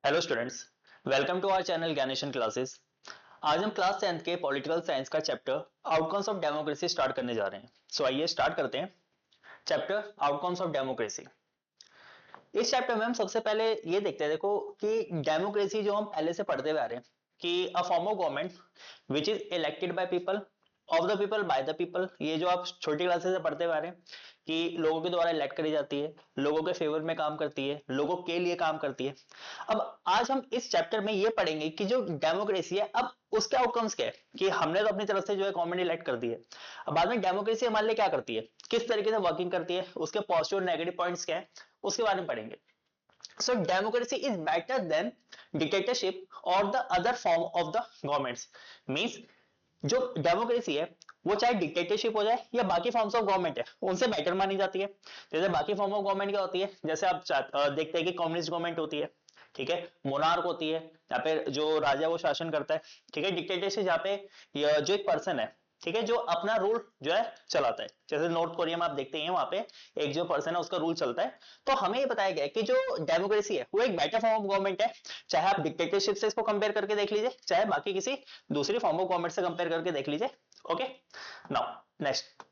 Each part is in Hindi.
Hello students, welcome to our channel Gyaneshan classes. आज हम क्लास 10th के पॉलिटिकल साइंस का chapter outcomes of democracy start करने जा रहे हैं। आइए स्टार्ट करते हैं चैप्टर आउटकम्स ऑफ डेमोक्रेसी। इस चैप्टर में हम सबसे पहले ये देखते हैं, देखो कि डेमोक्रेसी जो हम पहले से पढ़ते हुए आ रहे हैं कि a form of government which is elected by people, of the people, by the people. ये जो आप छोटी क्लासेस से पढ़ते हुए आ रहे हैं कि लोगों के द्वारा इलेक्ट करी जाती है, लोगों के फेवर में काम करती है, लोगों के लिए काम करती है। अब आज हम इस चैप्टर में ये पढ़ेंगे कि जो डेमोक्रेसी है, अब उसके आउटकम्स क्या है कि हमने तो अपनी तरफ से जो है गवर्नमेंट इलेक्ट कर दी है। अब बाद में डेमोक्रेसी हमारे लिए क्या करती है, किस तरीके से वर्किंग करती है, उसके पॉजिटिव और नेगेटिव पॉइंट्स क्या है, उसके बारे में पढ़ेंगे। So democracy is better than dictatorship or the other form of the governments. Means जो डेमोक्रेसी है वो चाहे डिक्टेटरशिप हो जाए या बाकी फॉर्म्स ऑफ गवर्नमेंट है उनसे बेटर मानी जाती है। जैसे बाकी फॉर्म ऑफ गवर्नमेंट क्या होती है, जैसे आप देखते हैं कि कम्युनिस्ट गवर्नमेंट होती है, ठीक है, मोनार्क होती है, यहाँ पे जो राजा वो शासन करता है, ठीक है। डिक्टेटरशिप जहाँ पे जो एक पर्सन है, ठीक है, जो अपना रूल जो है चलाता है। जैसे नॉर्थ कोरिया में आप देखते हैं वहां पे एक जो पर्सन है उसका रूल चलता है। तो हमें ये बताया गया है कि जो डेमोक्रेसी है वो एक बेटर फॉर्म ऑफ गवर्नमेंट है, चाहे आप डिक्टेटरशिप से इसको कंपेयर करके देख लीजिए, चाहे बाकी किसी दूसरी फॉर्म ऑफ गवर्नमेंट से कंपेयर करके देख लीजिए। ओके, नाउ नेक्स्ट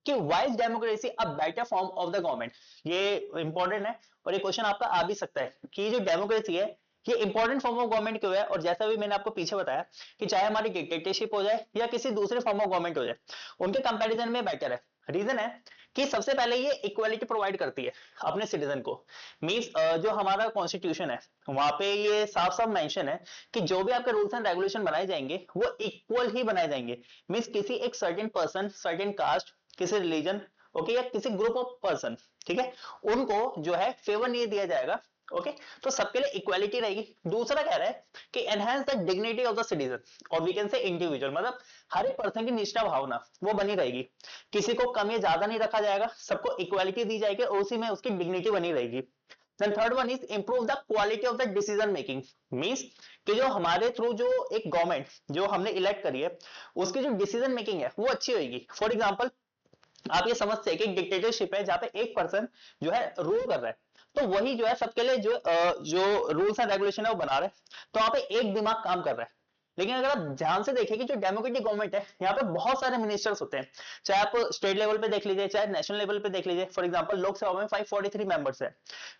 कि why is democracy a better form of the government. ये इंपॉर्टेंट है और ये क्वेश्चन आपका आ भी सकता है कि जो डेमोक्रेसी है ये इंपॉर्टेंट फॉर्म ऑफ गवर्नमेंट क्यों है। और जैसा भी मैंने आपको पीछे बताया कि चाहे हमारी डिक्टेटरशिप हो जाए या किसी दूसरे फॉर्म ऑफ गवर्नमेंट हो जाए, उनके कंपैरिजन में बेटर है। रीजन है कि सबसे पहले ये इक्वालिटी प्रोवाइड करती है अपने सिटीजन को। मींस जो हमारा कॉन्स्टिट्यूशन है वहां पे ये साफ साफ मेंशन है कि जो भी आपके रूल्स एंड रेगुलेशन बनाए जाएंगे वो इक्वल ही बनाए जाएंगे। मींस किसी एक सर्टेन पर्सन, सर्टेन कास्ट, किसी रिलीजन, ओके, या किसी ग्रुप ऑफ पर्सन, ठीक है, उनको जो है फेवर नहीं दिया जाएगा। ओके, तो सबके लिए इक्वालिटी रहेगी। दूसरा कह रहा है कि enhance the dignity of the citizen, और वी कैन से इंडिविजुअल, मतलब हर एक पर्सन की निष्ठा भावना वो बनी रहेगी, किसी को कम या ज्यादा नहीं रखा जाएगा, सबको इक्वालिटी दी जाएगी और उसी में उसकी डिग्निटी बनी रहेगी। Then third one is improve the quality of the decision making. Means कि जो हमारे थ्रू जो एक गवर्नमेंट जो हमने इलेक्ट करी है उसकी जो डिसीजन मेकिंग है वो अच्छी होगी। फॉर एग्जांपल आप ये समझते हैं कि डिक्टेटरशिप है जहां पे एक पर्सन जो है रूल कर रहा है, तो वही जो है सबके लिए जो रूल्स एंड रेगुलेशन है वो बना रहा है, तो वहां पे एक दिमाग काम कर रहा है। लेकिन अगर आप ध्यान से देखें कि जो डेमोक्रेटिक गवर्नमेंट है यहाँ पे बहुत सारे मिनिस्टर्स होते हैं, चाहे आप स्टेट लेवल पे देख लीजिए चाहे नेशनल लेवल पे देख लीजिए। फॉर एग्जांपल लोकसभा में 543 मेंबर्स है,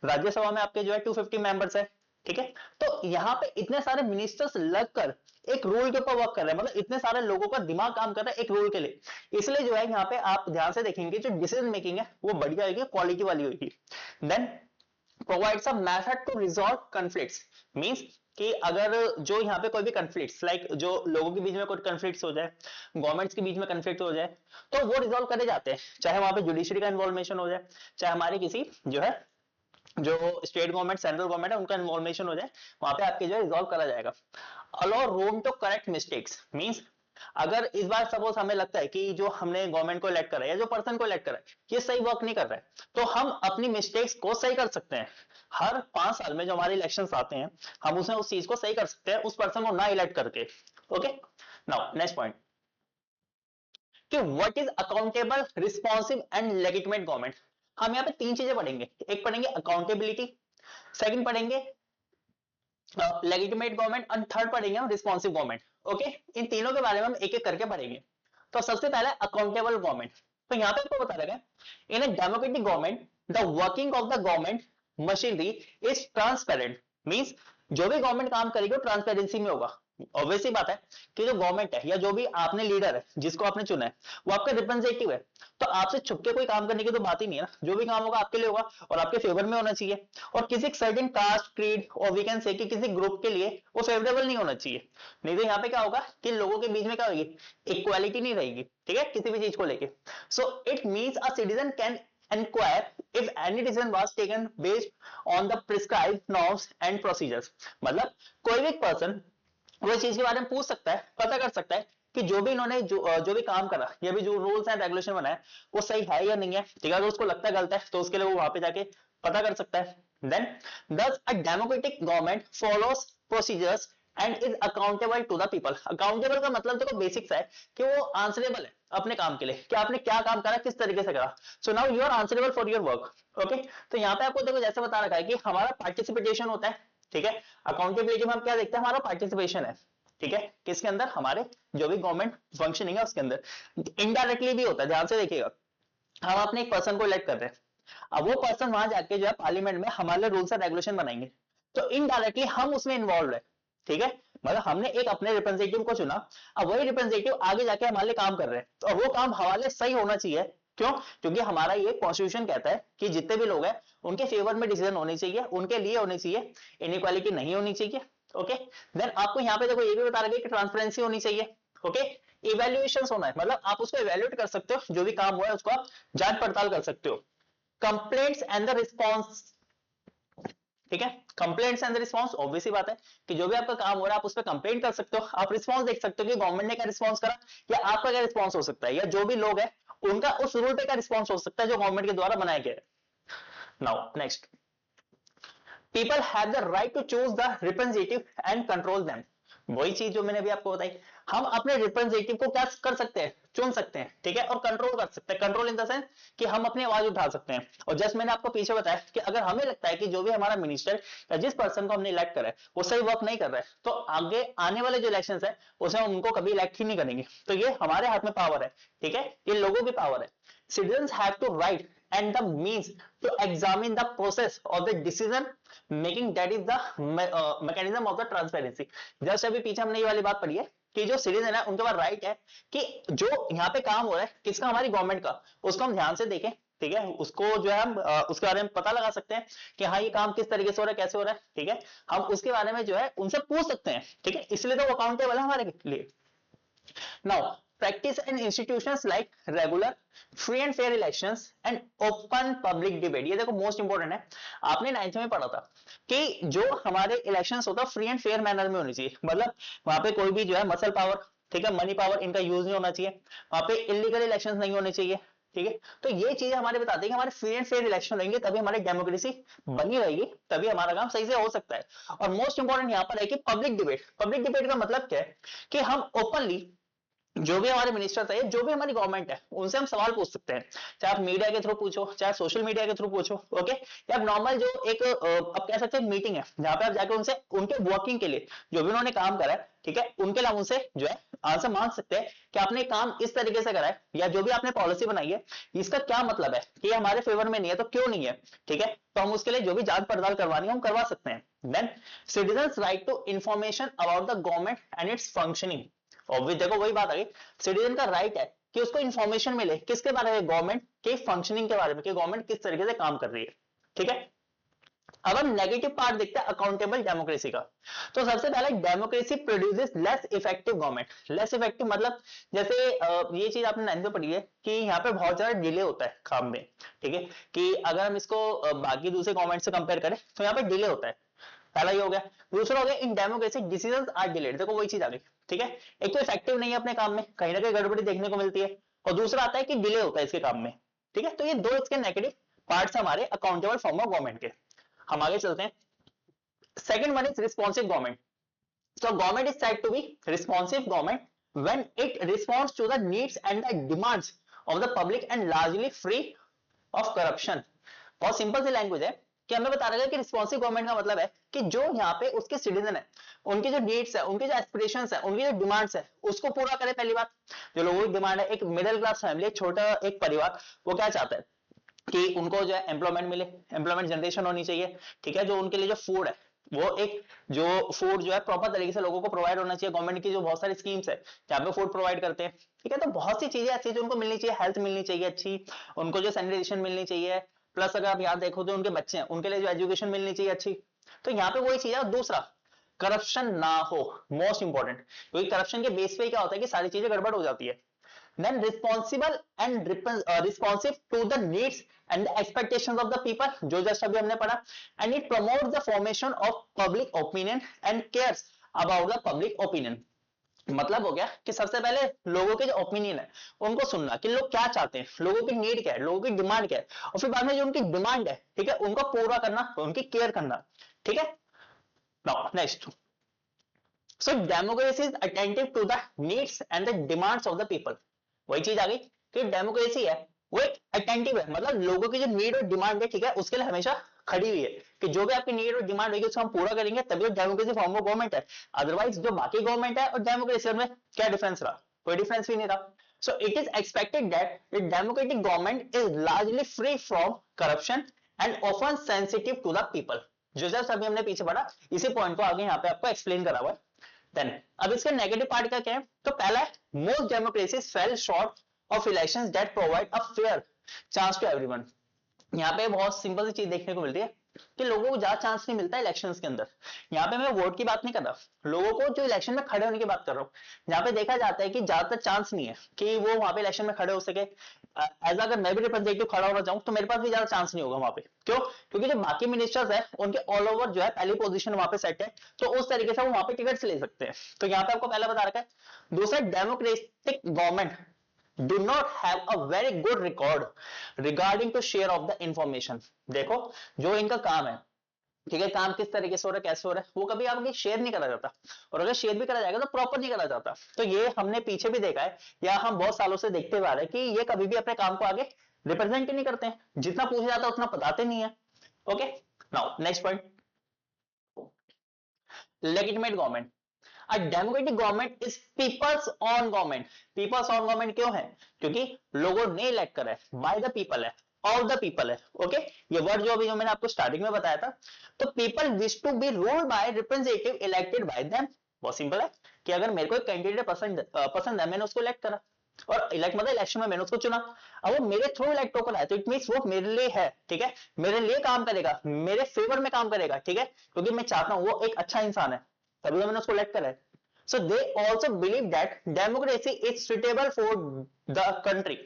राज्यसभा में आपके जो है 250 मेंबर्स है, ठीक है। तो यहाँ पे इतने सारे मिनिस्टर्स लगकर एक रूल के ऊपर वर्क कर रहे हैं, मतलब इतने सारे लोगों का दिमाग काम कर रहा है एक रूल के लिए। इसलिए जो है यहाँ पे आप ध्यान से देखेंगे जो डिसीजन मेकिंग है वो बढ़िया होगी, क्वालिटी वाली होगी। Then provides a method to resolve conflicts. Means कि अगर जो यहाँ पे कोई भी कॉन्फ्लिक्ट्स, लाइक जो लोगों के बीच में कोई कॉन्फ्लिक्ट्स हो जाए, गवर्नमेंट्स के बीच में कॉन्फ्लिक्ट हो जाए, तो वो रिजॉल्व करे जाते हैं, चाहे वहां पे जुडिशरी का इन्वॉल्वेशन हो जाए, चाहे हमारे किसी जो है जो स्टेट गवर्नमेंट, सेंट्रल गवर्नमेंट है उनका इन्वॉल्वेशन हो जाए, वहां पे आपके जो है रिजॉल्व करा जाएगा। Allow room to correct mistakes. Means अगर इस बार सपोज हमें लगता है कि जो हमने गवर्नमेंट को इलेक्ट करा है या जो पर्सन को इलेक्ट करा है ये सही वर्क नहीं कर रहा है, तो हम अपनी मिस्टेक्स को सही कर सकते हैं। हर 5 साल में जो हमारे इलेक्शंस आते हैं हम उसमें उस चीज को सही कर सकते हैं उस पर्सन को ना इलेक्ट करके। ओके, नाउ नेक्स्ट पॉइंट कि what is accountable, responsive and legitimate government. हम यहाँ पे 3 चीजें पढ़ेंगे, एक पढ़ेंगे अकाउंटेबिलिटी, सेकंड पढ़ेंगे लेजिटिमेट गवर्नमेंट और थर्ड पढ़ेंगे हम रिस्पॉन्सिव गवर्नमेंट। ओके, इन तीनों के बारे में हम एक एक करके पढ़ेंगे। तो सबसे पहले अकाउंटेबल गवर्नमेंट। तो यहाँ पे आपको बता रखा है in a democratic government the working of the government machinery is transparent. Means जो भी गवर्नमेंट काम करेगी वो ट्रांसपेरेंसी में होगा। ऑब्वियसली बात है कि जो गवर्नमेंट है या जो भी आपने लीडर है जिसको आपने चुना है वो आपका रिप्रेजेंटेटिव है, तो आपसे छुप के कोई काम करने की तो बात ही नहीं है ना। जो भी काम होगा आपके लिए होगा और आपके फेवर में होना चाहिए, और किसी सर्टेन कास्ट, क्रीड और वी कैन से कि किसी ग्रुप के लिए वो फेवरेबल नहीं होना चाहिए। नहीं तो यहाँ पे क्या होगा कि लोगों के बीच में क्या होगी, इक्वालिटी नहीं रहेगी, ठीक है, किसी भी चीज को लेके। So it means a citizen can inquire if any decision was taken based on the prescribed norms and procedures। मतलब कोई भी पर्सन वो इस चीज के बारे में पूछ सकता है, पता कर सकता है कि जो भी इन्होंने जो भी काम करा या भी जो रूल्स एंड रेगुलेशन बनाए वो सही है या नहीं है, ठीक है। अगर उसको लगता है गलत है तो उसके लिए वो वहां पे जाके पता कर सकता है। Then thus a democratic government follows procedures and is accountable to the people. Accountable का मतलब देखो बेसिक्स है कि वो आंसरेबल है अपने काम के लिए कि आपने क्या काम करा, किस तरीके से करा। So now you are answerable for your work. Okay, तो यहाँ पे आपको देखो जैसे बता रखा है कि हमारा पार्टिसिपेशन होता है, ठीक है। अकाउंटेबिलिटी में हम क्या देखते हैं, हमारा पार्टिसिपेशन है, ठीक है, किसके अंदर, हमारे जो भी गवर्नमेंट फंक्शनिंग है उसके अंदर। इनडायरेक्टली भी होता है, ध्यान से देखिएगा, हम अपने एक पर्सन को इलेक्ट कर रहे हैं, अब वो पर्सन वहां जाके जो है पार्लियामेंट में हमारे रूल्स एंड रेगुलेशन बनाएंगे, तो इनडायरेक्टली हम उसमें इन्वॉल्व है, ठीक है, मतलब हमने एक अपने रिप्रेजेंटेटिव को चुना, अब वही रिप्रेजेंटेटिव आगे जाके हमारे लिए काम कर रहे हैं, तो वो काम हमारे सही होना चाहिए। क्यों? क्योंकि हमारा ये कॉन्स्टिट्यूशन कहता है कि जितने भी लोग हैं उनके फेवर में डिसीजन होने चाहिए, उनके लिए होने चाहिए, इनइक्वालिटी नहीं होनी चाहिए। ओके, देन आपको यहाँ पे देखो ये भी बता रहा है कि ट्रांसपेरेंसी होनी चाहिए। ओके, इवेल्युएशन होना है, मतलब आप उसको इवेल्युएट कर सकते हो, जो भी काम हुआ है उसको आप जांच पड़ताल कर सकते हो। कंप्लेंट्स एंड द रिस्पॉन्स, ठीक है, कंप्लेंट्स एंड रिस्पांस, ऑब्वियस सी बात है कि जो भी आपका काम हो रहा है आप उस पर कंप्लेंट कर सकते हो, आप रिस्पांस देख सकते हो कि गवर्नमेंट ने क्या रिस्पांस करा, या आपका क्या रिस्पांस हो सकता है, या जो भी लोग हैं उनका उस रूल पे क्या रिस्पांस हो सकता है जो गवर्नमेंट के द्वारा बनाया गया है। Now next, people have the right to choose the representative and control them. वही चीज जो मैंने अभी आपको बताई, हम अपने रिप्रेजेंटेटिव को क्या कर सकते हैं, चुन सकते हैं, ठीक है, और कंट्रोल कर सकते हैं। कंट्रोल इन द सेंस कि हम अपनी आवाज उठा सकते हैं। और जस्ट मैंने आपको पीछे बताया कि अगर हमें लगता है कि जो भी हमारा मिनिस्टर या जिस पर्सन को हमने इलेक्ट करा है वो सही वर्क नहीं कर रहा है, तो आगे आने वाले जो इलेक्शन है उसमें हम उनको कभी इलेक्ट ही नहीं करेंगे। तो ये हमारे हाथ में पावर है, ठीक है, ये लोगों की पावर है। Citizens have to right and the means to examine the process of the decision making, that is the mechanism of the transparency। Just अभी पीछे हमने ये वाली बात पढ़ी है कि जो सिटीजन है उनके पास राइट है कि जो यहाँ पे काम हो रहा है किसका, हमारी गवर्नमेंट का, उसको हम ध्यान से देखें, ठीक है, उसको जो है हम उसके बारे में पता लगा सकते हैं कि हाँ ये काम किस तरीके से हो रहा है, कैसे हो रहा है, ठीक है, हम उसके बारे में जो है उनसे पूछ सकते हैं, ठीक है, इसलिए तो वो अकाउंटेबल है हमारे लिए। Now, practice and institutions like regular, free and fair elections and open public debate, ये देखो मोस्ट इंपोर्टेंट है, आपने 9th में पढ़ा था कि जो हमारे इलेक्शंस होता है फ्री एंड फेयर मैनर में होनी चाहिए, मतलब वहां पे कोई भी जो है मसल पावर, ठीक है, मनी पावर, इनका यूज नहीं होना चाहिए, वहां पे इलीगल इलेक्शंस नहीं होने चाहिए, ठीक है। तो ये चीजें हमारे बताते हैं कि हमारे फ्री एंड फेयर इलेक्शन रहेंगे तभी हमारी डेमोक्रेसी बनी रहेगी, तभी हमारा काम सही से हो सकता है। और मोस्ट इंपोर्टेंट यहाँ पर है कि पब्लिक डिबेट। पब्लिक डिबेट का मतलब क्या है कि हम ओपनली जो भी हमारे मिनिस्टर है, जो भी हमारी गवर्नमेंट है, उनसे हम सवाल पूछ सकते हैं, चाहे आप मीडिया के थ्रू पूछो, चाहे सोशल मीडिया के थ्रू पूछो, ओके, या नॉर्मल जो एक आप कह सकते हैं मीटिंग है जहां पे आप जाके उनसे उनके वर्किंग के लिए जो भी उन्होंने काम करा है, ठीक है, उनके लिए उनसे जो है आंसर मांग सकते हैं कि आपने काम इस तरीके से करा है, या जो भी आपने पॉलिसी बनाई है इसका क्या मतलब है कि हमारे फेवर में नहीं है तो क्यों नहीं है, ठीक है, तो हम उसके लिए जो भी जांच पड़ताल करवानी है हम करवा सकते हैं। Then citizens right to information about the government and its functioning, obvious देखो वही बात आ गई, सिटीजन का राइट है कि उसको इंफॉर्मेशन मिले किसके बारे में, गवर्नमेंट के फंक्शनिंग के बारे में, कि गवर्नमेंट किस तरीके से काम कर रही है, ठीक है। अब हम नेगेटिव पार्ट देखते हैं अकाउंटेबल डेमोक्रेसी का। तो सबसे पहले democracy produces less effective government. Less effective मतलब जैसे ये चीज आपने 9th में पढ़ी है कि यहाँ पे बहुत ज्यादा डिले होता है काम में, ठीक है, कि अगर हम इसको बाकी दूसरे गवर्नमेंट से कंपेयर करें तो यहाँ पे डिले होता है, पहला ये हो गया। दूसरा हो गया in democracy decisions are delayed, देखो वही चीज आ गई, ठीक है, एक तो इफेक्टिव नहीं है अपने काम में, कहीं ना कहीं गड़बड़ी देखने को मिलती है, और दूसरा आता है कि डिले होता है इसके काम में, ठीक है। तो ये दो इसके नेगेटिव पार्ट्स हमारे अकाउंटेबल फॉर्म ऑफ गवर्नमेंट के। हम आगे चलते हैं। Second one is responsive government. So government is said to be responsive government when it responds to the needs and the demands of the public and largely free of corruption। बहुत सिंपल सी लैंग्वेज है कि हमें बता रहा है कि रिस्पॉन्सिव गवर्नमेंट का मतलब है कि जो यहाँ पे उसके सिटीजन है उनकी जो नीड्स है, उनकी जो एस्पिरेशंस है, उनकी जो डिमांड्स है उसको पूरा करे। पहली बात, जो लोगों की डिमांड है, एक मिडिल क्लास फैमिली, एक छोटा एक परिवार, वो क्या चाहता है कि उनको जो है एम्प्लॉयमेंट मिले, एम्प्लॉयमेंट जनरेशन होनी चाहिए, ठीक है, जो उनके लिए जो फूड है वो एक जो फूड जो है प्रॉपर तरीके से लोगों को प्रोवाइड होना चाहिए। गवर्नमेंट की जो बहुत सारी स्कीम्स है जहाँ पे फूड प्रोवाइड करते हैं, ठीक है, तो बहुत सी चीजें ऐसी जो उनको मिलनी चाहिए, हेल्थ मिलनी चाहिए अच्छी, उनको जो सैनिटेशन मिलनी चाहिए, प्लस अगर आप यहाँ देखो तो उनके बच्चे हैं उनके लिए जो एजुकेशन मिलनी चाहिए अच्छी, तो यहाँ पे वही चीज है। दूसरा, करप्शन ना हो, मोस्ट इंपॉर्टेंट, क्योंकि करप्शन के बेस पे क्या होता है कि सारी चीजें गड़बड़ हो जाती है। Then responsible and responsive to the needs and the expectations of the people, जो जस्ट अभी हमने पढ़ा, and it promotes the formation of public opinion and cares about the public opinion। मतलब हो गया कि सबसे पहले लोगों के जो ओपिनियन है उनको सुनना कि लोग क्या चाहते हैं, लोगों की नीड क्या है, लोगों की डिमांड क्या है, और फिर बाद में जो उनकी डिमांड है, ठीक है, उनको पूरा करना, उनकी केयर करना, ठीक है। Now next, so democracy is attentive to the needs and the demands of the people. वही चीज आ गई कि डेमोक्रेसी है वो एक अटेंटिव है, मतलब लोगों की जो नीड और डिमांड है, ठीक है, उसके लिए हमेशा खड़ी हुई है कि जो भी आपकी नीड और डिमांड होगी उसको हम पूरा करेंगे, तभी तो डेमोक्रेसी फॉर्म ऑफ गवर्नमेंट है। अदरवाइज जो बाकी गवर्नमेंट है और डेमोक्रेसी में क्या डिफरेंस रहा? कोई डिफरेंस भी नहीं रहा। So it is expected that the democratic government is largely free from corruption and often sensitive to the people। जो जस्ट अभी हमने पीछे पढ़ा इसी पॉइंट को आगे यहाँ पे आपको एक्सप्लेन करा हुआ है। देन अब इसके नेगेटिव पार्ट का क्या है? तो पहला है most democracies fail short of elections that provide a fair chance to everyone. यहाँ पे बहुत सिंपल सी चीज देखने को मिलती है कि लोगों को ज्यादा चांस नहीं मिलता इलेक्शंस के अंदर। यहाँ पे मैं वोट की बात नहीं कर रहा, लोगों को जो इलेक्शन में खड़े होने की बात कर रहा हूँ। यहाँ पे देखा जाता है कि ज्यादातर चांस नहीं है कि वो वहां पे इलेक्शन में खड़े हो सके। एज अगर मैं भी रिप्रेजेंटेटिव खड़ा होना चाहूँ तो मेरे पास भी ज्यादा चांस नहीं होगा वहां पे। क्यों? क्योंकि जो बाकी मिनिस्टर्स है उनके ऑल ओवर जो है पहली पोजीशन वहां पे सेट है, तो उस तरीके से वो वहां पे टिकट ले सकते हैं। तो यहाँ पे आपको पहला बता रखा है। दूसरा, democratic government do not have a very good record regarding to share of the information। देखो जो इनका काम है, ठीक है, काम किस तरीके से हो रहा है, कैसे हो रहा है, वो कभी आगे शेयर नहीं करा जाता, और अगर शेयर भी करा जाएगा तो प्रॉपर नहीं करा जाता। तो ये हमने पीछे भी देखा है या हम बहुत सालों से देखते हुए आ रहे हैं कि ये कभी भी अपने काम को आगे रिप्रेजेंट ही नहीं करते हैं, जितना पूछा जाता है उतना बताते नहीं है। Okay, now next point, legitimate government. A democratic government is people's own government। people's own government क्यों है? क्योंकि लोगों ने इलेक्ट करा है, by the people है, of the people है। ओके, ये वर्ड जो अभी जो मैंने आपको स्टार्टिंग में बताया था, तो people wish to be ruled by representative elected by them। बहुत सिंपल है कि अगर मेरे को एक कैंडिडेट पसंद है, मैंने उसको इलेक्ट करा, और इलेक्ट मतलब इलेक्शन में मैंने उसको चुना, अब वो मेरे थ्रू इलेक्ट होकर आया, तो इट मींस वो मेरे लिए है, ठीक है, मेरे लिए काम करेगा, मेरे फेवर में काम करेगा, ठीक है, क्योंकि मैं चाहता हूं वो एक अच्छा इंसान है, तभी तो मैंने उसको इलेक्ट करा है। So they also believe that democracy is suitable for the country।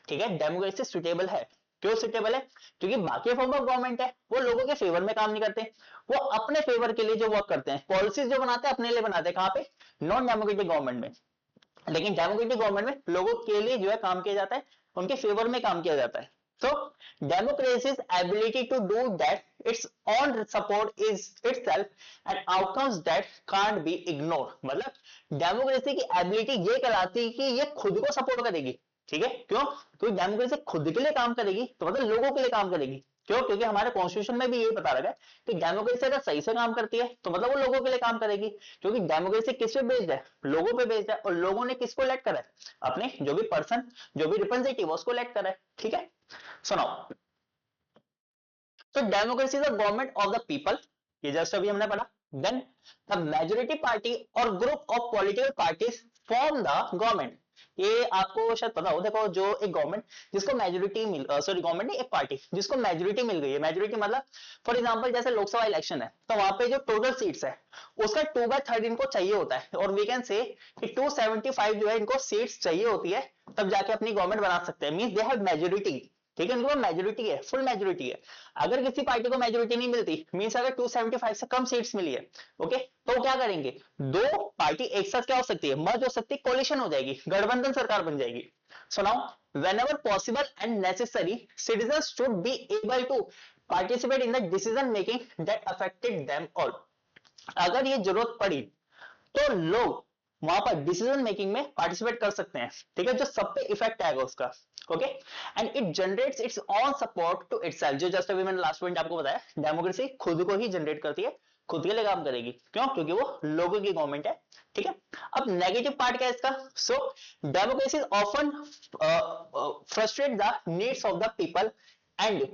ठीक है, डेमोक्रेसी सुटेबल है। क्यों सुटेबल है? क्योंकि बाकी फॉर्म ऑफ गवर्नमेंट है वो लोगों के फेवर में काम नहीं करते, वो अपने फेवर के लिए जो वर्क करते हैं, पॉलिसीज जो बनाते हैं अपने लिए बनाते हैं। कहां पे? नॉन डेमोक्रेटिक गवर्नमेंट में। लेकिन डेमोक्रेटिक गवर्नमेंट में लोगों के लिए जो है काम किया जाता है, उनके फेवर में काम किया जाता है। So democracy's ability to do that its own support is itself and outcomes that can't be ignored। मतलब डेमोक्रेसी की एबिलिटी ये कहलाती है कि ये खुद को सपोर्ट करेगी, ठीक है, क्यों? क्योंकि डेमोक्रेसी खुद के लिए काम करेगी, तो मतलब लोगों के लिए काम करेगी। क्यों? क्योंकि हमारे कॉन्स्टिट्यूशन में भी यही बता रखा है कि डेमोक्रेसी अगर सही से काम करती है तो मतलब वो लोगों के लिए काम करेगी, क्योंकि डेमोक्रेसी किस पे बेस्ड है? लोगों पे बेस्ड है, और लोगों ने किसको इलेक्ट करा है? अपने जो भी पर्सन, जो भी रिप्रेजेंटेटिव उसको इलेक्ट करा है, ठीक है। सुनाओ, तो democracy is the government of the people, ये जस्ट अभी हमने पढ़ा। देन द मेजोरिटी पार्टी और group of political parties form the government. ये आपको शायद पता हो, देखो जो एक गवर्नमेंट जिसको मेजोरिटी मिल सॉरी गवर्नमेंट नहीं, एक पार्टी जिसको मेजोरिटी मिल गई है, मेजोरिटी मतलब फॉर एग्जांपल जैसे लोकसभा इलेक्शन है तो वहां पे जो टोटल सीट्स है उसका 2/3 इनको चाहिए होता है, और वी कैन से कि 275 जो है इनको सीट्स चाहिए होती है, तब जाके अपनी गवर्नमेंट बना सकते हैं। मींस दे हैव मेजोरिटी, ठीक है, उनके पास मेजोरिटी है, फुल मेजोरिटी है। अगर किसी पार्टी को मेजोरिटी नहीं मिलती, मींस अगर 275 से कम सीट्स मिली है, ओके, तो क्या करेंगे? दो पार्टी एक साथ क्या हो सकती है? मर्ज हो सकती है, कोलिशन हो जाएगी, गठबंधन सरकार बन जाएगी। So now whenever possible and necessary citizens should be able to participate in the decision making that affected them all। अगर ये जरूरत पड़ी तो लोग वहां पर डिसीजन मेकिंग में पार्टिसिपेट कर सकते हैं, ठीक है, जो सब पे इफेक्ट आएगा उसका। Okay, and it generates its own support to itself. जो जस्ट अभी मैंने लास्ट पॉइंट आपको बताया, डेमोक्रेसी खुद को ही जनरेट करती है, खुद के लिए काम करेगी। क्यों? क्योंकि वो लोगों की गवर्नमेंट है, ठीक है। अब नेगेटिव पार्ट क्या है इसका? So democracy often frustrate the needs of the people and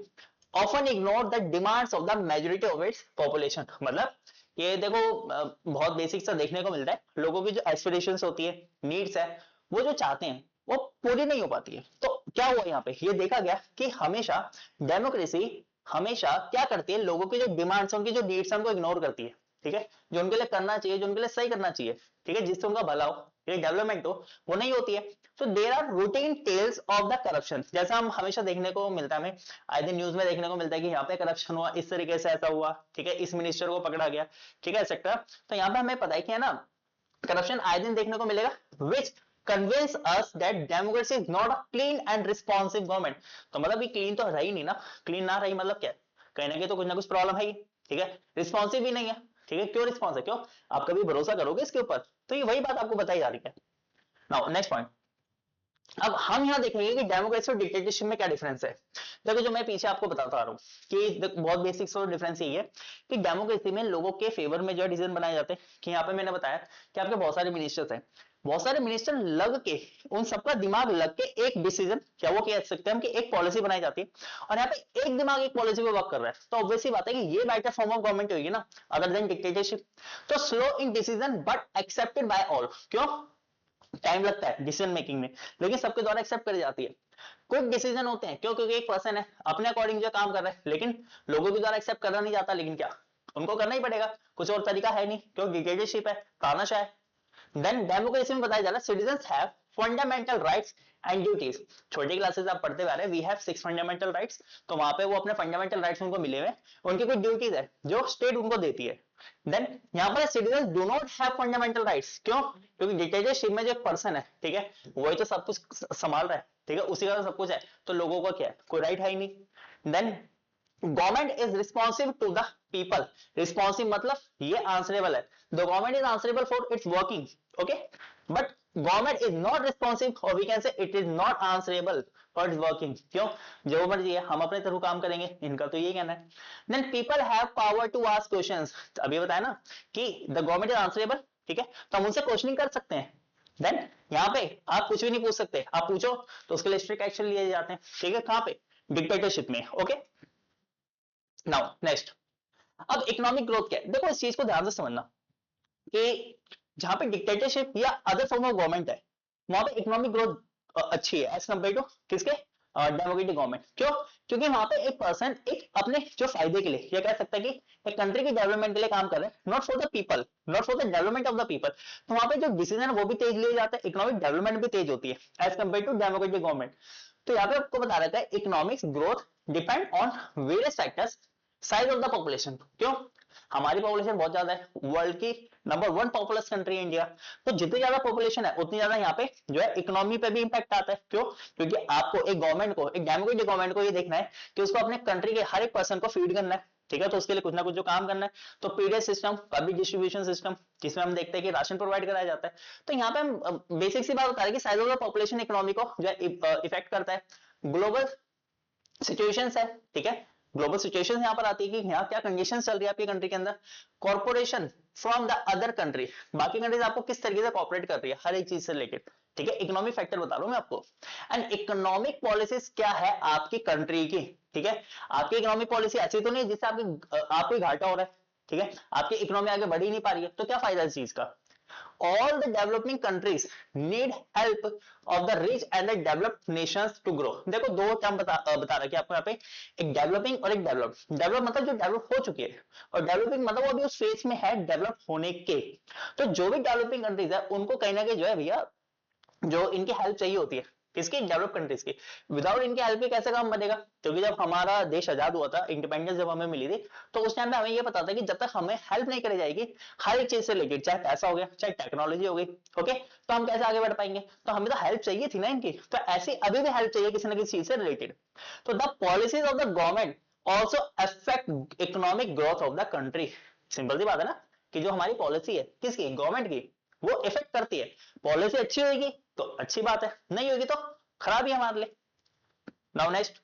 often ignore the demands of the majority of its population. मतलब ये देखो बहुत बेसिक सा देखने को मिलता है, लोगों की जो एस्पिरेशंस होती है, नीड्स है, वो जो चाहते हैं वो पूरी नहीं हो पाती है। तो क्या हुआ यहाँ पे? ये देखा गया कि हमेशा डेमोक्रेसी हमेशा क्या करती है, लोगों की जो डिमांड्स, उनकी जो नीड्स है उनको इग्नोर करती है, ठीक है, जो उनके लिए करना चाहिए, जो उनके लिए सही करना चाहिए, ठीक है, जिससे उनका भला हो, डेवलपमेंट हो, वो नहीं होती है। तो there are routine tales of the corruption. जैसा हम हमेशा देखने को मिलता है, हमें आए दिन न्यूज में देखने को मिलता है कि यहाँ पे करप्शन हुआ, इस तरीके से ऐसा हुआ, ठीक है, इस मिनिस्टर को पकड़ा गया, ठीक है, एक्सेट्रा। तो यहाँ पे हमें पता है कि है ना, करप्शन आए दिन देखने को मिलेगा, विच convince us that democracy is not a clean and responsive government। तो मतलब ये क्लीन तो रही नहीं ना, क्लीन ना रही मतलब क्या? कहीं ना कहीं तो कुछ ना कुछ प्रॉब्लम है, ठीक है, रिस्पॉन्सिव भी नहीं है, ठीक है। क्यों रिस्पॉन्स है? क्यों? आप कभी भरोसा करोगे इसके ऊपर? तो ये वही बात आपको बताई जा रही है। नाउ नेक्स्ट पॉइंट, अब हम यहाँ देखेंगे कि डेमोक्रेसी और डिक्टेटरशिप में क्या डिफरेंस है। देखो जो मैं पीछे आपको बताता आ रहा हूँ कि बहुत बेसिक और डिफरेंस यही है कि डेमोक्रेसी में लोगों के फेवर में जो डिसीजन बनाए जाते हैं, कि यहाँ पे मैंने बताया कि आपके बहुत सारे मिनिस्टर्स हैं, बहुत सारे मिनिस्टर लग के, उन सबका दिमाग लग के एक डिसीजन, क्या वो कह सकते हैं हम कि एक पॉलिसी बनाई जाती है, और यहाँ पे एक दिमाग एक पॉलिसी पे वर्क कर रहा है, तो ऑब्वियसली बात है कि ये बेटर फॉर्म ऑफ गवर्नमेंट होगी ना, अदर देन डिक्टेटरशिप। तो slow in decision but accepted by all, क्यों? टाइम लगता है डिसीजन मेकिंग में, लेकिन सबके द्वारा एक्सेप्ट करी जाती है। क्विक डिसीजन होते हैं, क्यों? क्योंकि एक पर्सन है अपने अकॉर्डिंग जो काम कर रहा है, लेकिन लोगों के द्वारा एक्सेप्ट करना नहीं जाता, लेकिन क्या उनको करना ही पड़ेगा, कुछ और तरीका है नहीं, क्यों? डिक्टेटरशिप है, तानाशाह है। देन डेमोक्रेसी में बताया जा रहा है citizens have fundamental rights and duties. छोटी क्लासेस आप पढ़ते हुए आ रहे हैं, वी हैव 6 फंडामेंटल राइट्स, तो वहां पे वो अपने फंडामेंटल राइट्स उनको मिले हुए, उनकी कुछ ड्यूटीज है जो स्टेट उनको देती है। देन यहाँ पर citizens do not have fundamental rights, क्यों? क्योंकि डिक्टेटरशिप में जो एक पर्सन है, ठीक है, वही तो सब कुछ संभाल रहा है, ठीक है, उसी का तो सब कुछ है, तो लोगों का क्या है, कोई राइट है ही नहीं। Then government is responsive to the people, responsive मतलब ये आंसरेबल है, the government is answerable for its working, okay, but government is not responsive, और we can say it is not answerable for its working, क्यों? जो मर्जी है हम अपने थ्रू काम करेंगे, इनका तो यही कहना है। Then people have power to ask questions, अभी बताया ना कि द गवर्नमेंट इज आंसरेबल, ठीक है, तो हम उनसे क्वेश्चनिंग कर सकते हैं। देन यहाँ पे आप कुछ भी नहीं पूछ सकते, आप पूछो तो उसके लिए स्ट्रिक्ट एक्शन लिए जाते हैं, ठीक है, कहां पे? डिक्टेटरशिप में, ओके। नाउ नेक्स्ट, अब इकोनॉमिक ग्रोथ क्या है, देखो इस चीज को ध्यान से समझना कि जहां पे डिक्टेटरशिप या अदर फॉर्म ऑफ गवर्नमेंट है, वहां पे इकोनॉमिक ग्रोथ अच्छी है एज कंपेयर टू किसके? डेमोक्रेटिक गवर्नमेंट, क्यों? क्योंकि वहां पे एक पर्सन एक अपने जो फायदे के लिए, या कह सकता है कि एक कंट्री की डेवलपमेंट के लिए काम कर रहे हैं, not for the people, not for the development of the people, तो वहां पे जो डिसीजन है वो भी तेज लिए जाते हैं, इकोनॉमिक डेवलपमेंट भी तेज होती है as compare to democratic government. तो यहाँ पे आपको बता रहता है economics growth depend on various factors, size of the population, क्यों? हमारी पॉपुलेशन बहुत ज्यादा है, वर्ल्ड की नंबर 1 पॉपुलस कंट्री है इंडिया, तो जितनी ज्यादा पॉपुलेशन है उतनी ज्यादा यहाँ पे जो है इकोनॉमी पे भी इंपैक्ट आता है, क्यों? क्योंकि आपको एक गवर्नमेंट को, एक डेमोक्रेटिक गवर्नमेंट को ये देखना है कि उसको अपने कंट्री के हर एक पर्सन को फीड करना है, ठीक है, तो उसके लिए कुछ ना कुछ जो काम करना है, तो PDS system, public distribution system, जिसमें हम देखते हैं कि राशन प्रोवाइड कराया जाता है। तो यहाँ पे हम बेसिक सी बात बता रहे हैं कि size of the population economy को जो है इफेक्ट करता है। ग्लोबल सिचुएशंस है, ठीक है, ग्लोबल सिचुएशन यहाँ पर आती है कि यहाँ क्या कंडीशन चल रही है आपकी कंट्री के अंदर, corporation from the other country, बाकी कंट्रीज आपको किस तरीके से कॉपरेट कर रही है हर एक चीज से रिलेटेड, ठीक है, इकोनॉमिक फैक्टर बता रहा हूं मैं आपको। एंड इकोनॉमिक पॉलिसीज क्या है आपकी कंट्री की, ठीक है, आपकी इकोनॉमिक पॉलिसी ऐसी तो नहीं जिससे आपको घाटा हो रहा है, ठीक है, आपकी इकोनॉमी आगे बढ़ ही नहीं पा रही है, तो क्या फायदा इस चीज का? all the developing countries need help of the rich and the developed nations to grow। देखो दो टर्म बता रखी है आपको यहाँ पे, एक डेवलपिंग और एक डेवलप। डेवलप मतलब जो डेवलप हो चुकी है, और डेवलपिंग मतलब वो अभी उस फेज में है डेवलप होने के। तो जो भी डेवलपिंग कंट्रीज है उनको कहीं ना कहीं जो है भैया जो इनकी हेल्प चाहिए होती है, किसकी? डेवलप कंट्रीज की। विदाउट इनके हेल्प के कैसे काम बनेगा? क्योंकि जब हमारा देश आजाद हुआ था, इंडिपेंडेंस जब हमें मिली थी, तो उस टाइम पे हमें ये पता था कि जब तक हमें हेल्प नहीं करी जाएगी हर एक चीज से रिलेटेड, चाहे पैसा हो गया, चाहे टेक्नोलॉजी हो गई, ओके, तो हम कैसे आगे बढ़ पाएंगे? तो हमें तो हेल्प चाहिए थी ना इनकी, तो ऐसी अभी भी हेल्प चाहिए किसी ना किसी चीज से रिलेटेड। तो the policies of the government also affect economic growth of the country. Simple सी बात है ना कि जो हमारी पॉलिसी है किसकी? गवर्नमेंट की, वो इफेक्ट करती है। पॉलिसी अच्छी होगी तो अच्छी बात है, नहीं होगी तो खराब ही हमारे लिए। नाउ नेक्स्ट,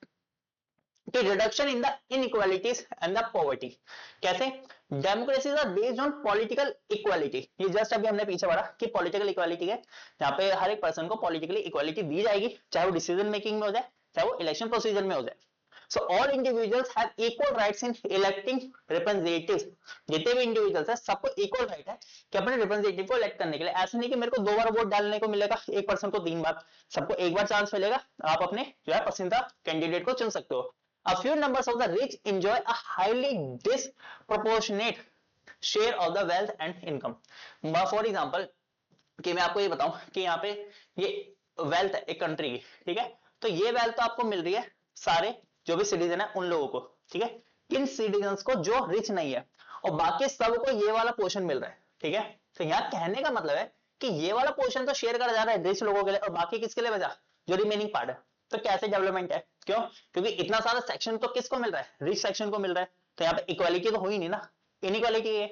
कि reduction in the inequalities and the poverty. कैसे? Democracy are based on political equality. ये जस्ट अभी हमने पीछे पढ़ा कि पॉलिटिकल इक्वालिटी है, जहां पे हर एक पर्सन को पॉलिटिकली इक्वालिटी दी जाएगी, चाहे वो डिसीजन मेकिंग में हो जाए, चाहे वो इलेक्शन प्रोसीजर में हो जाए। So all individuals have equal rights in electing representatives. जितने भी इंडिविजुअल्स है सबको इक्वल राइट है कि अपने रिप्रेजेंटेटिव को इलेक्ट करने के लिए। ऐसा नहीं कि मेरे को 2 बार वोट डालने को मिलेगा, एक पर्सन को 3 बार, सबको एक बार चांस मिलेगा, आप अपने जो है पसंदीदा कैंडिडेट को चुन सकते हो। A few numbers of the rich enjoy a highly disproportionate share of the wealth and income। For example, कि मैं आपको ये बताऊं कि यहाँ पे ये वेल्थ है एक कंट्री की, ठीक है, तो ये वेल्थ तो आपको मिल रही है सारे जो भी सिटीजन है उन लोगों को, ठीक है, किन सिटीजन्स को? जो रिच नहीं है, और बाकी सबको ये वाला पोर्शन मिल रहा है, ठीक है। तो यहाँ कहने का मतलब है कि ये वाला पोर्शन तो शेयर करा जा रहा है रिच लोगों के लिए, और बाकी किसके लिए बचा? जो रिमेनिंग पार्ट है। तो कैसे डेवलपमेंट है? क्यों? क्योंकि इतना सारा सेक्शन तो किसको मिल रहा है? रिच सेक्शन को मिल रहा है, तो यहाँ पे इक्वालिटी तो हुई नहीं ना, इनइक्वालिटी है।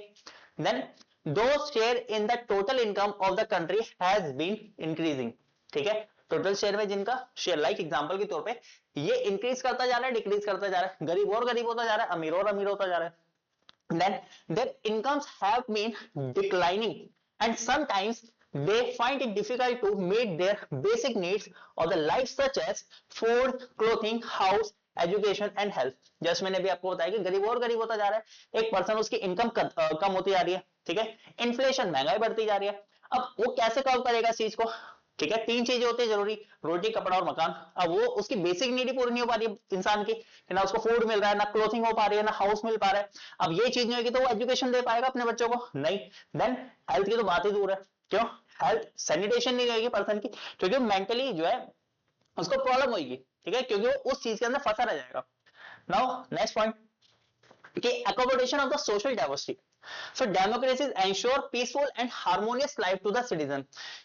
Then those share in the total income of the country has been increasing, ठीक है, टोटल शेयर में जिनका शेयर, लाइक एग्जांपल के तौर पे ये इंक्रीज करता जा रहा है, डिक्रीज करता जा रहा है, गरीब और गरीब होता जा रहा है, अमीर और अमीर होता जा रहा है, then their incomes have been declining and sometimes they find it difficult to meet their basic needs of the life such as food, clothing, house, education and health. Just मैंने भी आपको बताया कि गरीब और गरीब होता जा रहा है, एक पर्सन उसकी इनकम कम होती जा रही है, ठीक है, इन्फ्लेशन महंगाई बढ़ती जा रही है। अब वो कैसे कवर करेगा इस चीज को, ठीक है, तीन चीजें होती है जरूरी, रोटी, कपड़ा और मकान। अब वो उसकी बेसिक नीड ही पूरी नहीं हो पा रही है इंसान की, ना उसको फूड मिल रहा है, ना क्लोथिंग हो पा रही है, ना हाउस मिल पा रहा है। अब ये चीज नहीं होगी तो वो एजुकेशन दे पाएगा अपने बच्चों को, नहीं। देन हेल्थ की तो बात ही दूर है, क्यों, हेल्थ सैनिटेशन नहीं रहेगी पर्सन की, क्योंकि मेंटली जो है उसको प्रॉब्लम होगी, ठीक है, क्योंकि वो उस चीज के अंदर फंसा रह जाएगा। नाउ नेक्स्ट पॉइंट कि accommodation of the social diversity. So democracies ensure peaceful and harmonious life to the citizen।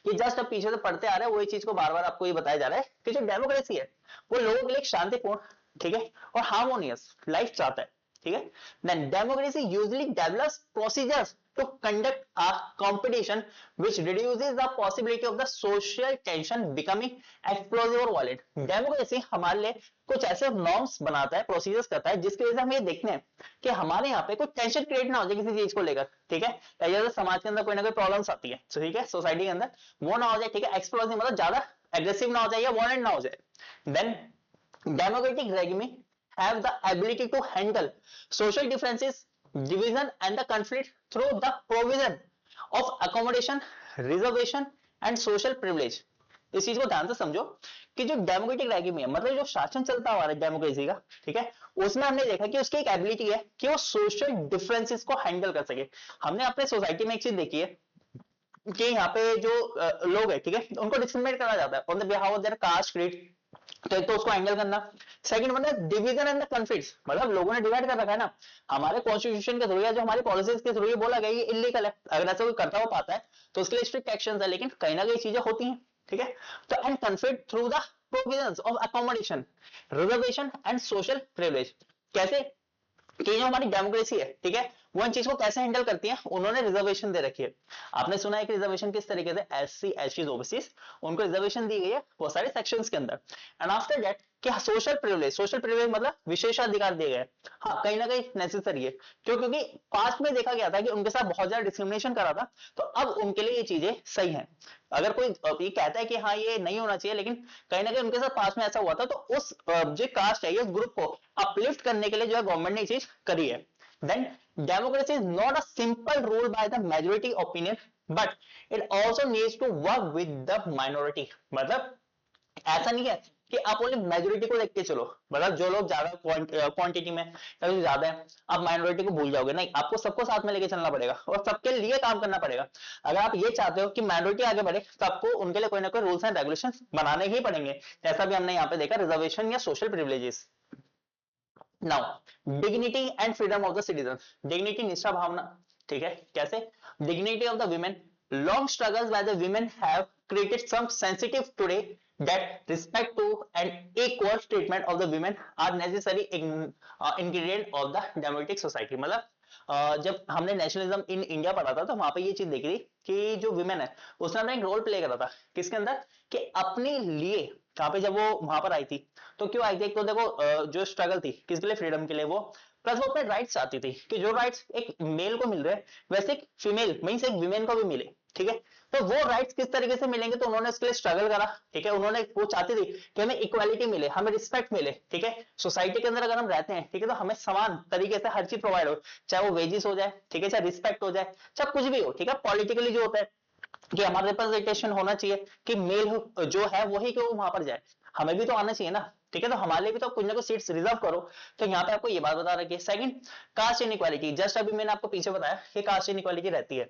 ये जस्ट अब पीछे से पढ़ते आ रहे हैं, वही चीज को बार बार आपको ये बताया जा रहा है कि जो डेमोक्रेसी है वो लोगों के लिए शांतिपूर्ण, ठीक है, और हार्मोनियस लाइफ चाहता है, ठीक है। Then democracy usually develops procedures to conduct a competition which reduces the possibility of the social tension becoming explosive or violent। Democracy हमारे लिए कुछ ऐसे नॉर्म्स बनाता है, प्रोसीजर्स करता है, जिसकी वजह से हम ये देखते हैं कि हमारे यहाँ पे कोई टेंशन क्रिएट ना हो जाए किसी चीज को लेकर, ठीक है, या समाज के अंदर कोई ना कोई प्रॉब्लम्स आती है, ठीक है, सोसाइटी के अंदर वो ना हो जाए, ठीक है, एक्सप्लोसिव मतलब ज्यादा एग्रेसिव ना हो जाए या वायलेंट ना हो जाए। Then democratic regime have the ability to handle social differences, division and the conflict through the provision of accommodation, reservation and social privilege। इस चीज को ध्यान से समझो कि जो डेमोक्रेटिक रेजिम है, मतलब जो शासन चलता हुआ है डेमोक्रेसी का, ठीक है, उसमें हमने देखा कि उसकी एक एबिलिटी है कि वो सोशल डिफरेंसेस को हैंडल कर सके। हमने अपने सोसाइटी में एक चीज देखी है कि यहाँ पे जो लोग है, ठीक है, उनको डिस्क्रिमिनेट करा जाता है on the behalf of their caste, creed, तो एक तो उसको हैंडल करना। सेकंड मतलब डिवीजन एंड द कॉन्फ्लिक्ट्स, मतलब लोगों ने डिवाइड कर रखा है ना, हमारे कॉन्स्टिट्यूशन के थ्रू या जो हमारी पॉलिसीज के थ्रू ये बोला गया ये इलीगल है, अगर ऐसा कोई करता हो पाता है तो उसके लिए स्ट्रिक्ट एक्शंस है, लेकिन कहीं ना कहीं चीजें होती हैं, ठीक है। तो and conflict through the provisions of accommodation, reservation and social privilege. कैसे कि जो हमारी डेमोक्रेसी है, ठीक है, वो इन चीज को कैसे हैंडल करती है, उन्होंने रिजर्वेशन दे रखी है। आपने सुना है कि रिजर्वेशन किस तरीके से एससी, एसटी, ओबीसी उनको रिजर्वेशन दी गई है बहुत सारे सेक्शंस के अंदर। एंड आफ्टर दैट कि सोशल प्रिविलेज, सोशल प्रिविलेज मतलब विशेषाधिकार दिए गए, हाँ कहीं ना कहीं नेसेसरी है, क्यों, क्योंकि पास्ट में देखा गया था कि उनके साथ बहुत ज्यादा डिस्क्रिमिनेशन करा था, तो अब उनके लिए ये चीजें सही हैं। अगर कोई ये कहता है कि हाँ ये नहीं होना चाहिए, लेकिन कहीं ना कहीं उनके साथ पास्ट में ऐसा हुआ था, तो उस जो कास्ट है, उस ग्रुप को अपलिफ्ट करने के लिए जो है गवर्नमेंट ने ये चीज करी है। Then democracy is not a simple rule by the majority opinion, but it also needs to work with the minority। मतलब ऐसा नहीं है कि आप ओनली मेजोरिटी को देख के चलो, मतलब जो लोग ज्यादा क्वांटिटी में या जो ज्यादा है आप माइनॉरिटी को भूल जाओगे, नहीं, आपको सबको साथ में लेके चलना पड़ेगा और सबके लिए काम करना पड़ेगा। अगर आप ये चाहते हो कि माइनॉरिटी आगे बढ़े तो आपको उनके लिए कोई ना कोई रूल्स एंड रेगुलेशंस बनाने ही पड़ेंगे, जैसा भी हमने यहाँ पे देखा रिजर्वेशन या social privileges. Now dignity and freedom of the citizen, dignity निष्ठा भावना, ठीक है, कैसे, dignity of the women, long struggles by the women have created some sensitive today that respect to and equal treatment of the women are necessary ingredient of the democratic society। मतलब जब हमने नेशनलिज्म इन इंडिया पढ़ा था तो वहां पे ये चीज देखी थी कि जो विमेन है उसने अपना एक रोल प्ले करा था, किसके अंदर, कि अपने लिए, कहां पे, जब वो वहां पर आई थी तो क्यों आई थी, एक तो देखो जो स्ट्रगल थी किसके लिए, फ्रीडम के लिए, वो प्लस वो अपने राइट्स चाहती थी कि जो राइट्स एक मेल को मिल रहे हैं वैसे एक फीमेल मींस एक विमेन को भी मिले, ठीक है। तो वो राइट्स किस तरीके से मिलेंगे, तो उन्होंने उसके लिए स्ट्रगल करा, ठीक है, उन्होंने वो चाहती थी कि हमें इक्वालिटी मिले, हमें रिस्पेक्ट मिले, ठीक है, सोसाइटी के अंदर अगर हम रहते हैं, ठीक है, तो हमें समान तरीके से हर चीज प्रोवाइड हो, चाहे वो वेजेस हो जाए, ठीक है, चाहे रिस्पेक्ट हो जाए, चाहे कुछ भी हो, ठीक है, पॉलिटिकली जो होता है कि हमारा रिप्रेजेंटेशन होना चाहिए कि मेल जो है वही क्यों वहां पर जाए, हमें भी तो आना चाहिए ना, ठीक है, तो हमारे लिए भी तो कुछ ना कुछ सीट्स रिजर्व करो। तो यहाँ पे आपको ये बात बता रखी है। सेकंड, कास्ट इनइक्वालिटी, जस्ट अभी मैंने आपको पीछे बताया कि कास्ट इनइक्वालिटी रहती है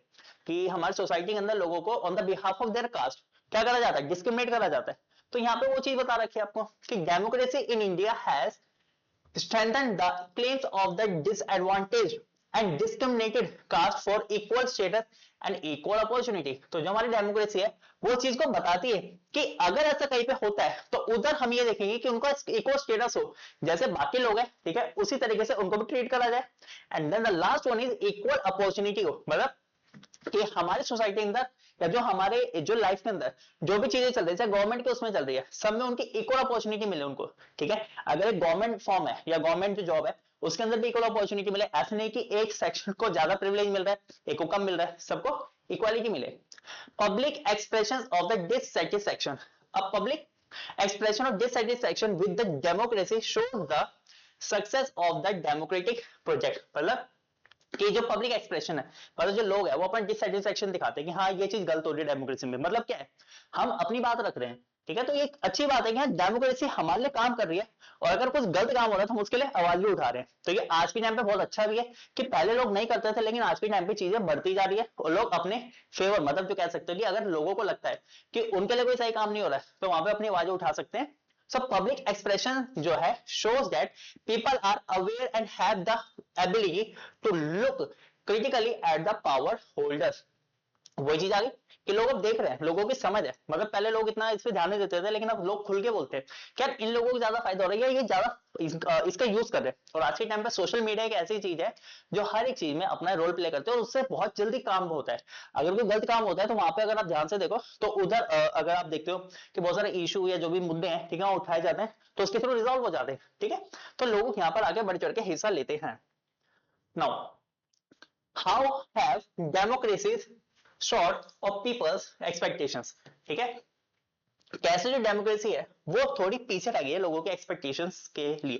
कि हमारी सोसाइटी के अंदर लोगों को on the behalf of their caste क्या करा जाता है, डिस्क्रिमिनेट करा जाता है। तो यहाँ पे वो चीज बता रखी है आपको कि democracy in India has strengthen the claims of the disadvantaged and discriminated caste for equal status and equal opportunity। तो जो हमारी डेमोक्रेसी है वो चीज को बताती है कि अगर ऐसा कहीं पे होता है तो उधर हम ये देखेंगे कि उनका इक्वल स्टेटस हो, जैसे बाकी लोग हैं, ठीक है, उसी तरीके से उनको भी ट्रीट करा जाए। And then the last one is equal opportunity हो, मतलब कि हमारी सोसाइटी के अंदर या जो हमारे जो लाइफ के अंदर जो भी चीजें चल रही है गवर्नमेंट के उसमें चल रही है, सब में उनकी इक्वल अपॉर्चुनिटी मिले उनको, ठीक है। अगर एक गवर्नमेंट फॉर्म है या गवर्नमेंट जो जॉब है उसके अंदर भी इक्वल अपॉर्चुनिटी मिले, ऐसे नहीं कि एक सेक्शन को ज्यादा प्रिविलेज मिल रहा है एक को कम मिल रहा है, सबको इक्वालिटी मिले। Public expression of the dissatisfaction, अब public expression of dissatisfaction with the democracy shows the success of the democratic project। मतलब कि जो पब्लिक एक्सप्रेशन है, मतलब जो लोग है वो अपना डिससेटिस्फेक्शन दिखाते हैं कि हाँ ये चीज गलत हो रही है डेमोक्रेसी में, मतलब क्या है हम अपनी बात रख रहे हैं, ठीक है। तो ये अच्छी बात है कि हाँ डेमोक्रेसी हमारे लिए काम कर रही है, और अगर कुछ गलत काम हो रहा है तो हम उसके लिए आवाज भी उठा रहे हैं। तो ये आज के टाइम पे बहुत अच्छा भी है कि पहले लोग नहीं करते थे, लेकिन आज के टाइम पे चीजें बढ़ती जा रही है और लोग अपने फेवर, मतलब जो कह सकते हो कि अगर लोगों को लगता है कि उनके लिए कोई सही काम नहीं हो रहा है तो वहां पे अपनी आवाजें उठा सकते हैं। So public expression जो है shows that people are aware and have the ability to look critically at the power holders। वही चीज आ गई कि लोग अब देख रहे हैं, लोगों की समझ है, मतलब पहले लोग इतना इस पे ध्यान नहीं देते थे, लेकिन अब लोग खुल के बोलते हैं क्या इन लोगों को ज्यादा फायदा हो रहा है, ये ज्यादा इसका यूज कर रहे हैं। और आज के टाइम पे सोशल मीडिया एक ऐसी चीज है जो हर एक चीज में अपना रोल प्ले करते हैं और उससे बहुत जल्दी काम होता है। अगर कोई गलत काम होता है तो वहां पे अगर आप ध्यान से देखो तो उधर अगर आप देखते हो कि बहुत सारे इशू या जो भी मुद्दे हैं, ठीक है, वो उठाए जाते हैं तो उसके थ्रू रिजॉल्व हो जाते हैं, ठीक है। तो लोग यहाँ पर आगे बढ़ चढ़ के हिस्सा लेते हैं। Now how have democracies short of people's expectations, ठीक है। कैसे जो डेमोक्रेसी है वो थोड़ी पीछे रह गई है लोगों के एक्सपेक्टेशंस के लिए।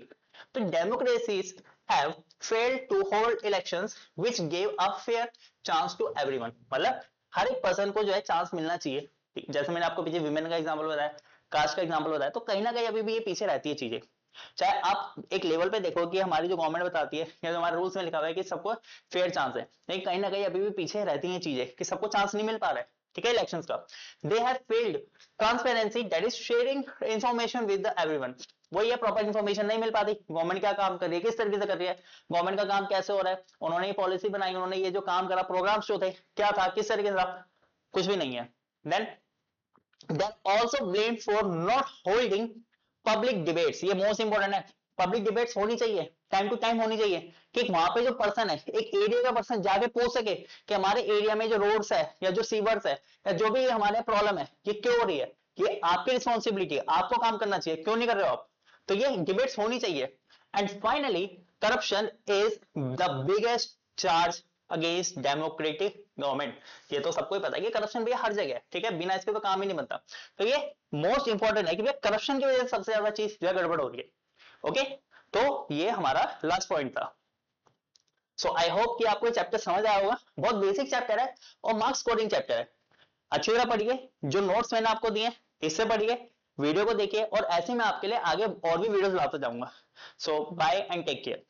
तो democracies have failed to hold elections which give a fair chance to everyone, मतलब हर एक पर्सन को जो है चांस मिलना चाहिए। जैसे मैंने आपको पीछे विमेन का एग्जांपल बताया, कास्ट का एग्जांपल बताया, तो कहीं ना कहीं अभी भी ये पीछे रहती है चीजें। चाहे आप एक लेवल पे देखो कि हमारी जो गवर्नमेंट बताती है या जो हमारे रूल्स में लिखा हुआ है कि सबको फेयर चांस है, लेकिन कहीं ना कहीं अभी भी पीछे रहती हैं चीजें कि सबको चांस नहीं मिल पा रहा है, ठीक है, इलेक्शंस का। They have failed transparency that is sharing information with everyone. वही है, प्रॉपर इंफॉर्मेशन नहीं मिल पाती, गवर्नमेंट क्या काम कर रही है, किस तरीके से कर रही है, गवर्नमेंट का काम कैसे हो रहा है, उन्होंने ये पॉलिसी बनाई, उन्होंने ये जो काम करा, प्रोग्राम्स जो थे क्या था, किस तरीके से था, कुछ भी नहीं है। Then they are also blamed for not holding public debates। ये मोस्ट इंपोर्टेंट है, पब्लिक डिबेट्स होनी चाहिए, टाइम टू टाइम होनी चाहिए कि वहां पे जो पर्सन है, एक एरिया का पर्सन जाके पूछ सके कि हमारे एरिया में जो रोड्स है या जो सीवर्स है या जो भी हमारे प्रॉब्लम है ये क्यों हो रही है, ये आपकी रिस्पॉन्सिबिलिटी है, आपको काम करना चाहिए, क्यों नहीं कर रहे हो आप। तो ये डिबेट्स होनी चाहिए। And finally corruption is the biggest charge against democratic government. ये तो सबको ही पता है कि करप्शन भी हर जगह है, ठीक है, बिना इसके तो काम ही नहीं बनता। तो ये मोस्ट इंपॉर्टेंट है कि भैया करप्शन की वजह से सबसे ज्यादा चीज जो है गड़बड़ हो रही है। ओके, तो ये हमारा लास्ट पॉइंट था। सो आई होप कि आपको ये चैप्टर समझ आया होगा, बहुत बेसिक चैप्टर है और मार्क्स स्कोरिंग चैप्टर है। अच्छी तरह पढ़िए, जो नोट्स मैंने आपको दिए इससे पढ़िए, वीडियो को देखिए, और ऐसे मैं आपके लिए आगे और भी वीडियोस लाता जाऊंगा। सो बाय एंड टेक केयर।